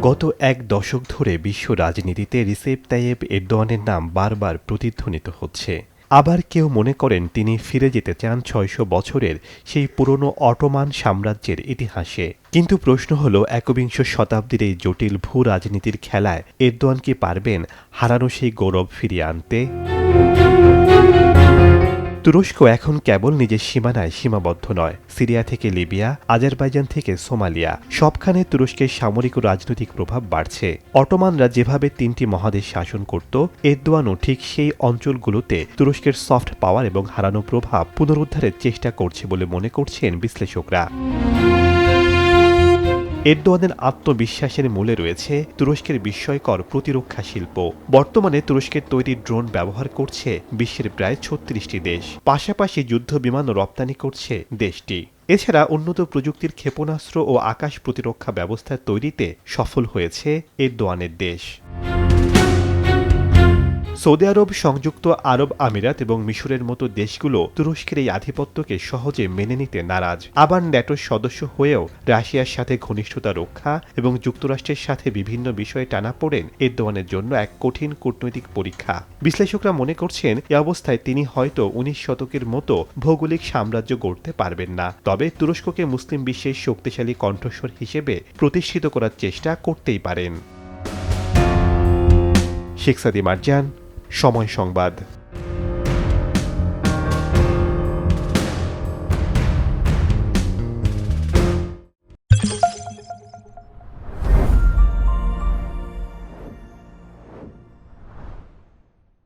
গত এক দশক ধরে বিশ্ব রাজনীতিতে রিসেপ তাইয়েপ এরদোয়ানের নাম বারবার প্রতিধ্বনিত হচ্ছে। আবার কেউ মনে করেন তিনি ফিরে যেতে চান ৬০০ বছরের সেই পুরনো অটোমান সাম্রাজ্যের ইতিহাসে। কিন্তু প্রশ্ন হলো, একবিংশ শতাব্দীর এই জটিল ভূ রাজনীতির খেলায় এরদোয়ান কি পারবেন হারানো সেই গৌরব ফিরিয়ে আনতে? তুরস্ক এখন কেবল নিজের সীমানায় সীমাবদ্ধ নয়। সিরিয়া থেকে লিবিয়া, আজারবাইজান থেকে সোমালিয়া, সবখানে তুরস্কের সামরিক ও রাজনৈতিক প্রভাব বাড়ছে। অটোমানরা যেভাবে ৩টি মহাদেশ শাসন করত, এরদোয়ানও ঠিক সেই অঞ্চলগুলোতে তুরস্কের সফট পাওয়ার এবং হারানো প্রভাব পুনরুদ্ধারের চেষ্টা করছে বলে মনে করছেন বিশ্লেষকরা। এরদোয়ানের আত্মবিশ্বাসের মূলে রয়েছে তুরস্কের বিস্ময়কর প্রতিরক্ষা শিল্প। বর্তমানে তুরস্কের তৈরি ড্রোন ব্যবহার করছে বিশ্বের প্রায় ৩৬টি দেশ। পাশাপাশি যুদ্ধ বিমানও রপ্তানি করছে দেশটি। এছাড়া উন্নত প্রযুক্তির ক্ষেপণাস্ত্র ও আকাশ প্রতিরক্ষা ব্যবস্থা তৈরিতে সফল হয়েছে এরদোয়ানের দেশ। সৌদি আরব, সংযুক্ত আরব আমিরাত এবং মিশরের মতো দেশগুলো তুরস্কের এই আধিপত্যকে সহজে মেনে নিতে নারাজ। আবার ন্যাটোর সদস্য হয়েও রাশিয়ার সাথে ঘনিষ্ঠতা রক্ষা এবং যুক্তরাষ্ট্রের সাথে বিভিন্ন বিষয়ে টানাপোড়েন এরদোয়ানের জন্য এক কঠিন কূটনৈতিক পরীক্ষা। বিশ্লেষকরা মনে করছেন, এ অবস্থায় তিনি হয়তো ১৯ শতকের মতো ভৌগোলিক সাম্রাজ্য গড়তে পারবেন না। তবে তুরস্ককে মুসলিম বিশ্বের শক্তিশালী কণ্ঠস্বর হিসেবে প্রতিষ্ঠিত করার চেষ্টা করতেই পারেন। শেখ সাদি মারজান, সময় সংবাদ।